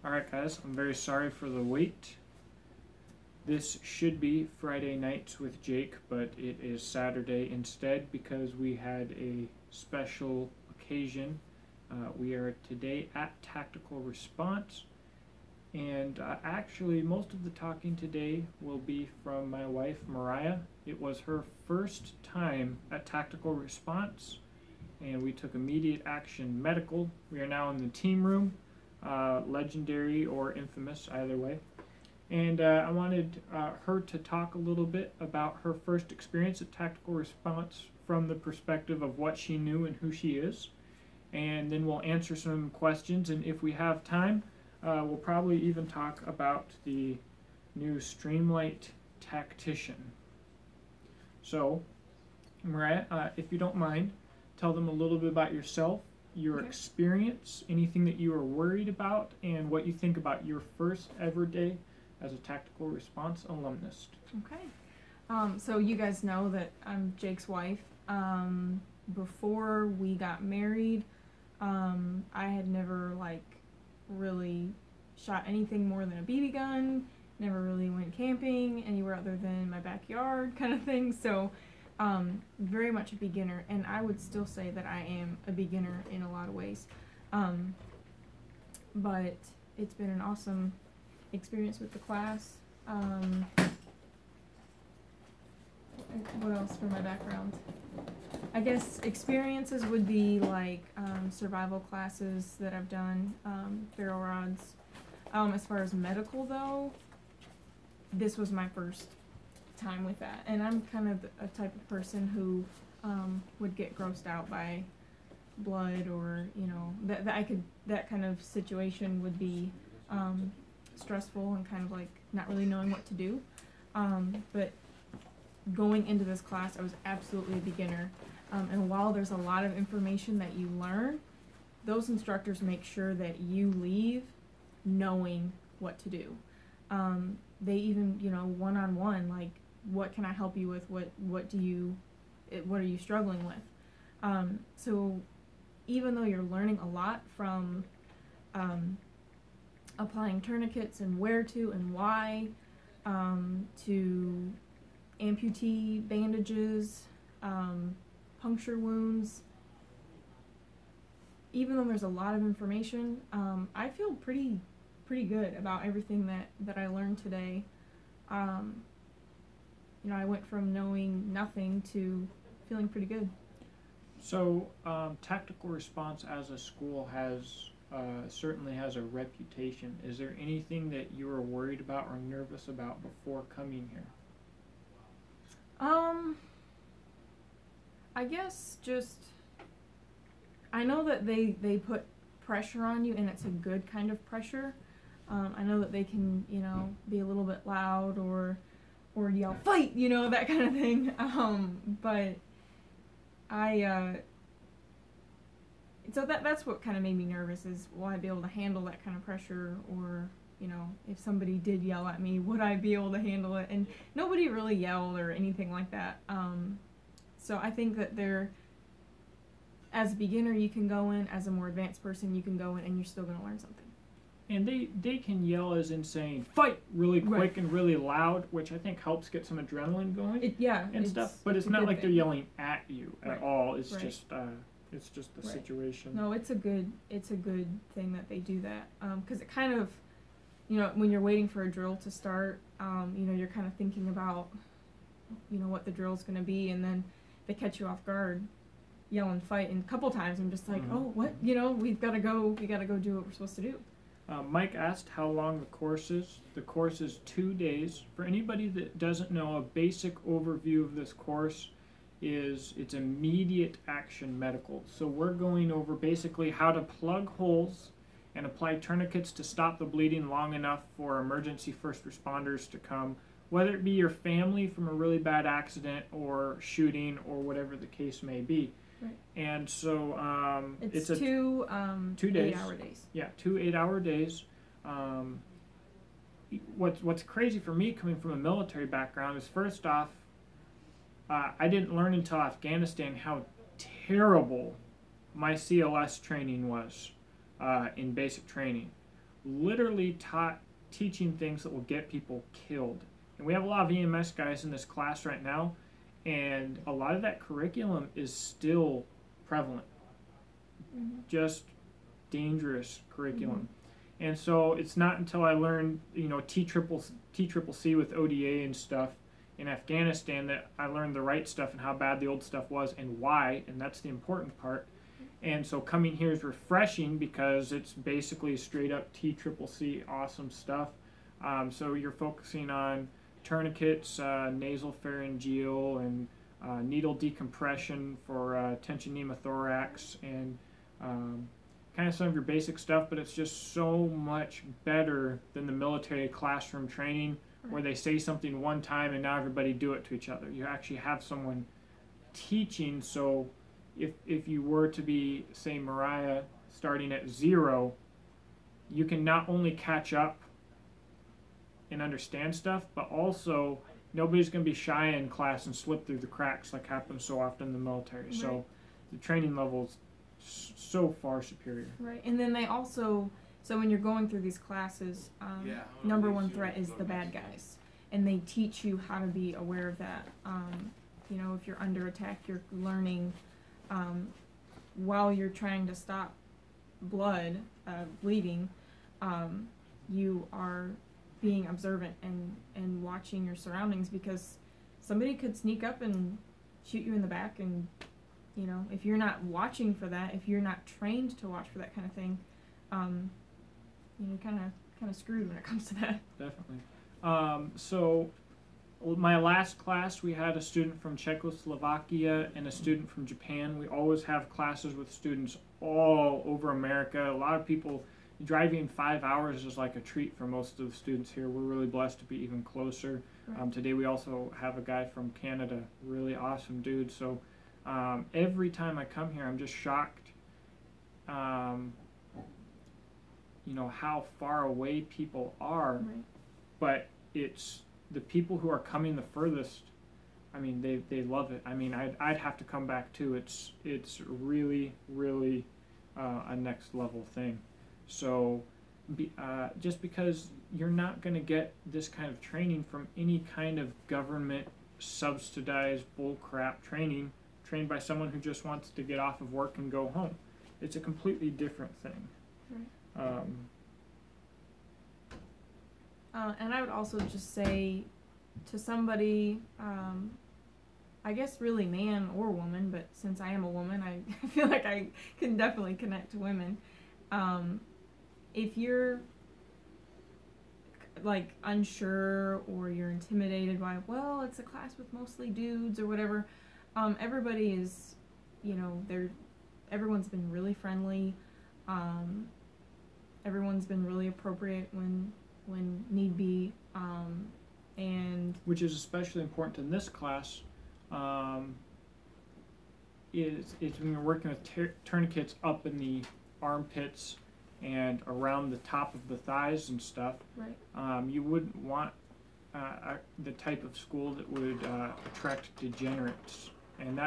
Alright guys, I'm very sorry for the wait. This should be Friday Nights with Jake, but it is Saturday instead because we had a special occasion. We are today at Tactical Response, and actually most of the talking today will be from my wife Mariah. It was her first time at Tactical Response, and we took immediate action medical. We are now in the team room, legendary or infamous, either way. And I wanted her to talk a little bit about her first experience at Tactical Response from the perspective of what she knew and who she is. And then we'll answer some questions, and if we have time, we'll probably even talk about the new Streamlight Tactician. So, Mariah, if you don't mind, tell them a little bit about yourself, your experience, anything that you were worried about, and what you think about your first ever day as a Tactical Response alumnus. Okay. So you guys know that I'm Jake's wife. Before we got married, I had never really shot anything more than a BB gun, never really went camping anywhere other than my backyard kind of thing. So very much a beginner, and I would still say that I am a beginner in a lot of ways. But it's been an awesome experience with the class. What else for my background? I guess experiences would be like survival classes that I've done, ferro rods. As far as medical though, this was my first time with that, and I'm kind of a type of person who would get grossed out by blood, or that kind of situation would be stressful and kind of like not really knowing what to do. But going into this class, I was absolutely a beginner. And while there's a lot of information that you learn, those instructors make sure that you leave knowing what to do. They even, one-on-one, like, what can I help you with? What are you struggling with? So even though you're learning a lot from applying tourniquets and where to and why, to amputee bandages, puncture wounds, even though there's a lot of information, I feel pretty good about everything that I learned today. I went from knowing nothing to feeling pretty good. So, Tactical Response as a school certainly has a reputation. Is there anything that you were worried about or nervous about before coming here? I guess I know that they put pressure on you, and it's a good kind of pressure. I know that they can, be a little bit loud or yell, "Fight!" That kind of thing. But so that's what kind of made me nervous, is will I be able to handle that kind of pressure, or, if somebody did yell at me, would I be able to handle it? And nobody really yelled or anything like that. So I think that as a beginner you can go in, as a more advanced person you can go in, and you're still going to learn something. And they can yell as in saying "fight" really quick and really loud, which I think helps get some adrenaline going. And stuff. But it's not like they're yelling at you at all. It's just the situation. No, it's a good thing that they do that, because it kind of, when you're waiting for a drill to start, you're kind of thinking about, what the drill's going to be, and then they catch you off guard, yelling "fight," and a couple times I'm just like, oh, what? We gotta go do what we're supposed to do. Mike asked how long the course is. The course is 2 days. For anybody that doesn't know, a basic overview of this course is it's immediate action medical. So we're going over basically how to plug holes and apply tourniquets to stop the bleeding long enough for emergency first responders to come, whether it be your family from a really bad accident or shooting or whatever the case may be. Right. And so it's two 8-hour days. Yeah, 2 8-hour days. What's crazy for me, coming from a military background, is first off, I didn't learn until Afghanistan how terrible my CLS training was. in basic training. Literally teaching things that will get people killed. And we have a lot of EMS guys in this class right now, and a lot of that curriculum is still prevalent. Just dangerous curriculum. And so it's not until I learned, T-triple-C with ODA and stuff in Afghanistan that I learned the right stuff and how bad the old stuff was and why, and that's the important part. And so coming here is refreshing because it's basically straight up T-triple-C awesome stuff. So you're focusing on tourniquets, nasal pharyngeal, and needle decompression for tension pneumothorax, and kind of some of your basic stuff, but it's just so much better than the military classroom training where they say something one time and now everybody do it to each other. You actually have someone teaching, so if you were to be, say, Mariah, starting at 0, you can not only catch up and understand stuff, but also nobody's going to be shy in class and slip through the cracks like happens so often in the military. Right. So the training level's so far superior. Right, and then they also, so when you're going through these classes, number one threat is the bad guys, and they teach you how to be aware of that. If you're under attack, you're learning while you're trying to stop blood bleeding. You are being observant and watching your surroundings, because somebody could sneak up and shoot you in the back, and if you're not watching for that, if you're not trained to watch for that kind of thing, you're kind of screwed when it comes to that. Definitely. So my last class, we had a student from Czechoslovakia and a student from Japan. We always have classes with students all over America. A lot of people, driving 5 hours is like a treat for most of the students here. We're really blessed to be even closer. Right. Today we also have a guy from Canada, really awesome dude. So every time I come here, I'm just shocked, how far away people are. Right. But it's the people who are coming the furthest. I mean, they love it. I mean, I'd have to come back too. It's really, really a next level thing. So just because you're not going to get this kind of training from any kind of government subsidized bullcrap training, trained by someone who just wants to get off of work and go home. It's a completely different thing. Right. And I would also just say to somebody, I guess really man or woman, but since I am a woman, I feel like I can definitely connect to women. If you're like unsure or you're intimidated by, well, it's a class with mostly dudes or whatever, everybody is, everyone's been really friendly. Everyone's been really appropriate when need be, and which is especially important in this class. Is when you're working with tourniquets up in the armpits and around the top of the thighs and stuff. Right. You wouldn't want the type of school that would attract degenerates, and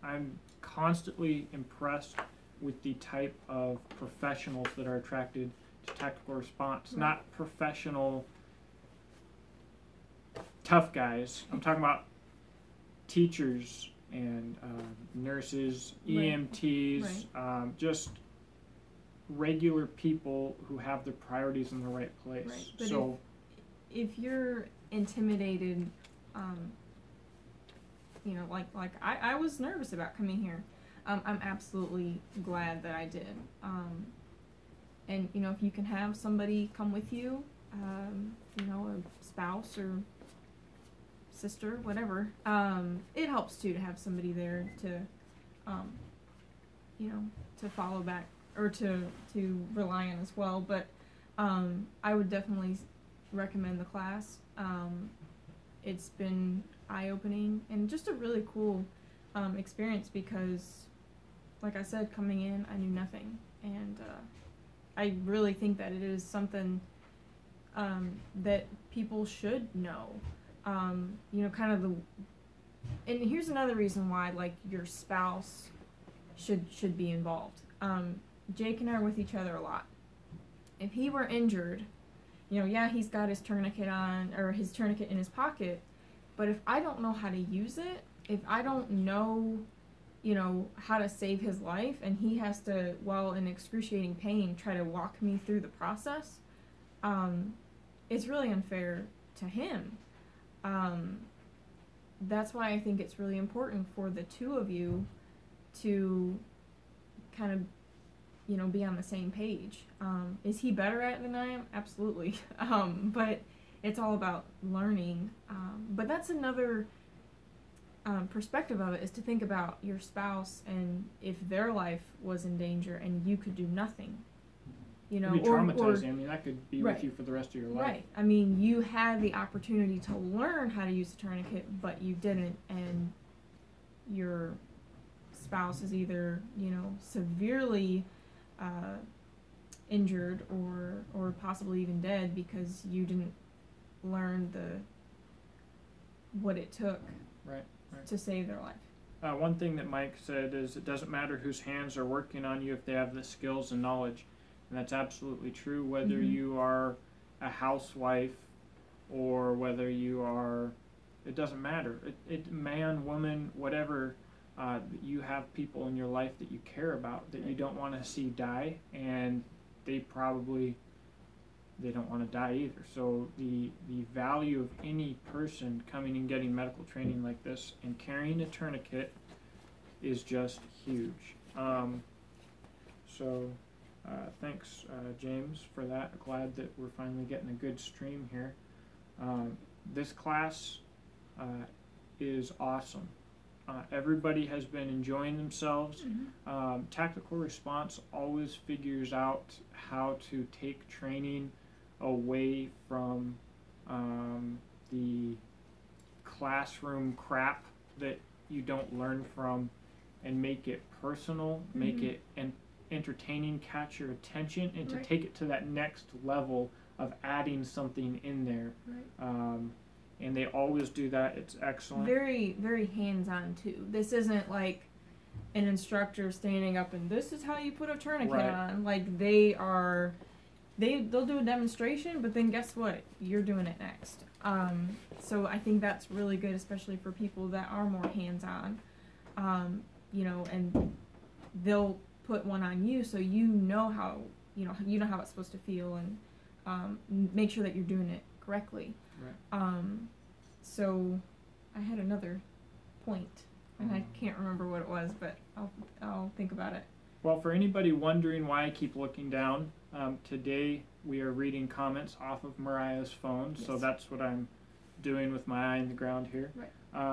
I'm constantly impressed with the type of professionals that are attracted to tactical response. Right. Not professional tough guys. I'm talking about teachers and nurses, EMTs, right. Just regular people who have their priorities in the right place. Right. But so if you're intimidated, like I was nervous about coming here. I'm absolutely glad that I did. And if you can have somebody come with you, a spouse or sister, whatever, it helps too to have somebody there to follow back or to rely on as well. But I would definitely recommend the class. It's been eye-opening and just a really cool experience because, like I said, coming in, I knew nothing, and I really think that it is something that people should know. Kind of and here's another reason why, like, your spouse should be involved. Jake and I are with each other a lot. If he were injured, yeah, he's got his tourniquet on, or his tourniquet in his pocket, but if I don't know how to use it, if I don't know, how to save his life, and he has to, while in excruciating pain, try to walk me through the process, it's really unfair to him. That's why I think it's really important for the two of you to kind of, be on the same page. Is he better at it than I am? Absolutely. But it's all about learning. But that's another perspective of it, is to think about your spouse and if their life was in danger and you could do nothing. It'd be traumatizing. I mean, that could be right. with you for the rest of your life. Right. I mean, you had the opportunity to learn how to use the tourniquet, but you didn't, and your spouse is either, severely injured or possibly even dead because you didn't learn what it took right. to save their life. One thing that Mike said is it doesn't matter whose hands are working on you if they have the skills and knowledge. And that's absolutely true, whether you are a housewife or whether you are, it doesn't matter. Man, woman, whatever, you have people in your life that you care about, that you don't want to see die, and they don't want to die either. So the value of any person coming and getting medical training like this and carrying a tourniquet is just huge. Thanks, James, for that. Glad that we're finally getting a good stream here. This class is awesome. Everybody has been enjoying themselves. Tactical response always figures out how to take training away from the classroom crap that you don't learn from and make it personal, make it entertaining, catch your attention, and to take it to that next level of adding something in there. And they always do that. It's excellent. Very, very hands-on too. This isn't like an instructor standing up and this is how you put a tourniquet on. Like they'll do a demonstration, but then guess what? You're doing it next. So I think that's really good, especially for people that are more hands-on. And they'll put one on you so you know how it's supposed to feel, and make sure that you're doing it correctly. So I had another point, and I can't remember what it was, but I'll think about it. Well, for anybody wondering why I keep looking down, today we are reading comments off of Mariah's phone, so that's what I'm doing with my eye in the ground here.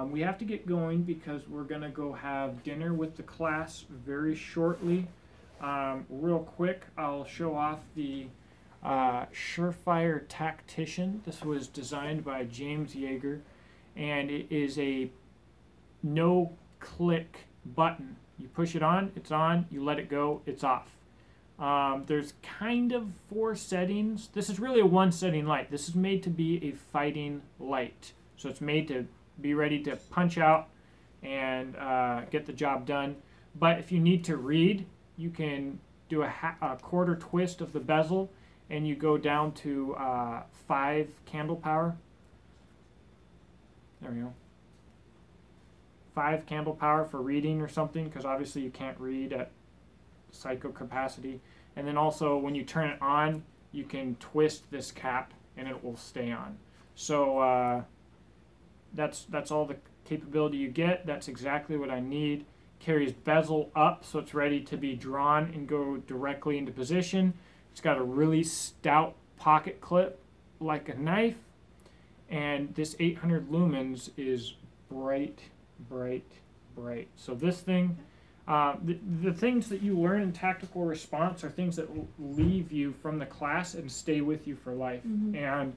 We have to get going because we're going to go have dinner with the class very shortly. Real quick, I'll show off the Surefire Tactician. This was designed by James Yeager, and it is a no-click button. You push it on, it's on. You let it go, it's off. There's kind of 4 settings. This is really a 1-setting light. This is made to be a fighting light. So it's made to be ready to punch out and get the job done. But if you need to read, you can do a quarter twist of the bezel, and you go down to 5 candle power. There we go. 5 candle power for reading or something, because obviously you can't read at psycho capacity. And then also when you turn it on, you can twist this cap and it will stay on. So that's all the capability you get. That's exactly what I need. Carries bezel up so it's ready to be drawn and go directly into position. It's got a really stout pocket clip like a knife, and this 800 lumens is bright. So this thing, the things that you learn in tactical response are things that leave you from the class and stay with you for life. And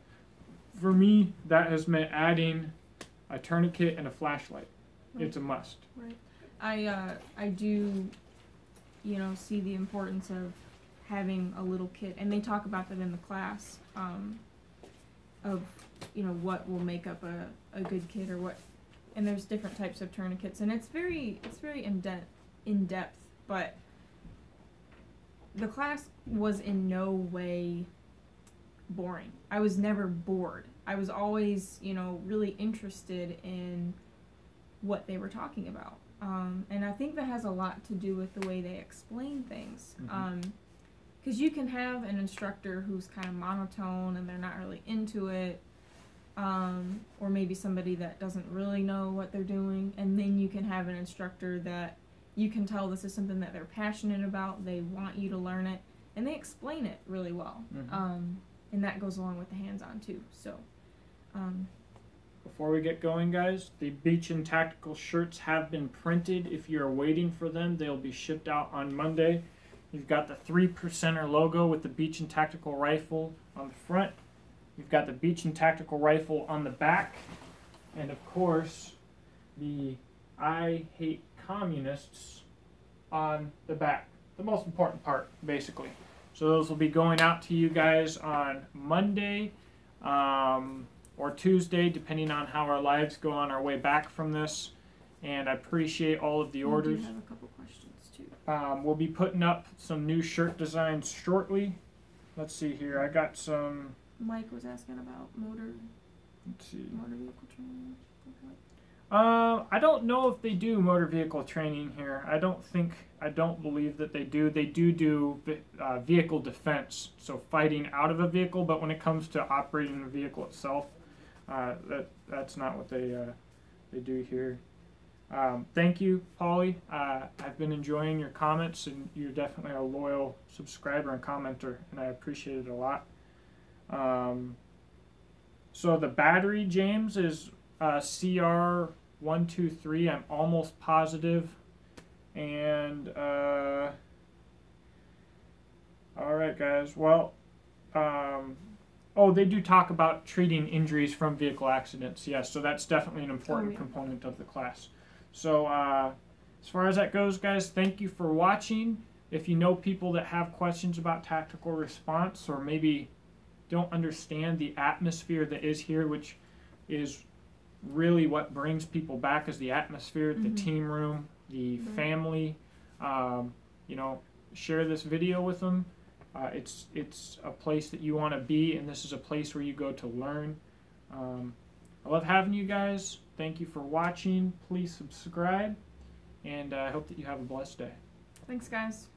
for me, that has meant adding a tourniquet and a flashlight. It's a must. I do, see the importance of having a little kit, and they talk about that in the class, of, what will make up a good kit, or what, and there's different types of tourniquets, and it's very in depth, but the class was in no way boring. I was never bored. I was always, really interested in what they were talking about. And I think that has a lot to do with the way they explain things. Because you can have an instructor who's kind of monotone and they're not really into it, or maybe somebody that doesn't really know what they're doing, and then you can have an instructor that you can tell this is something that they're passionate about, they want you to learn it, and they explain it really well. And that goes along with the hands-on too. So before we get going, guys, the Beach and Tactical shirts have been printed. If you're waiting for them, they'll be shipped out on Monday. You've got the 3%er logo with the Beach and Tactical rifle on the front. You've got the Beach and Tactical rifle on the back. And of course, the I Hate Communists on the back. The most important part, basically. So those will be going out to you guys on Monday or Tuesday, depending on how our lives go on our way back from this. And I appreciate all of the orders. I do have a couple questions too. We'll be putting up some new shirt designs shortly. Let's see here. I got some. Mike was asking about motor vehicle training. I don't know if they do motor vehicle training here. I don't believe that they do. They do vehicle defense, so fighting out of a vehicle. But when it comes to operating the vehicle itself, that's not what they do here. Thank you, Polly. I've been enjoying your comments, and you're definitely a loyal subscriber and commenter, and I appreciate it a lot. So the battery, James, is CR123. I'm almost positive. And all right, guys. Well, they do talk about treating injuries from vehicle accidents. Yes, so that's definitely an important component of the class. So as far as that goes, guys, thank you for watching. If you know people that have questions about tactical response, or maybe don't understand the atmosphere that is here, which is really what brings people back, is the atmosphere, the team room, the family. Share this video with them. It's a place that you want to be, and this is a place where you go to learn. I love having you guys. Thank you for watching. Please subscribe, and I hope that you have a blessed day. Thanks, guys.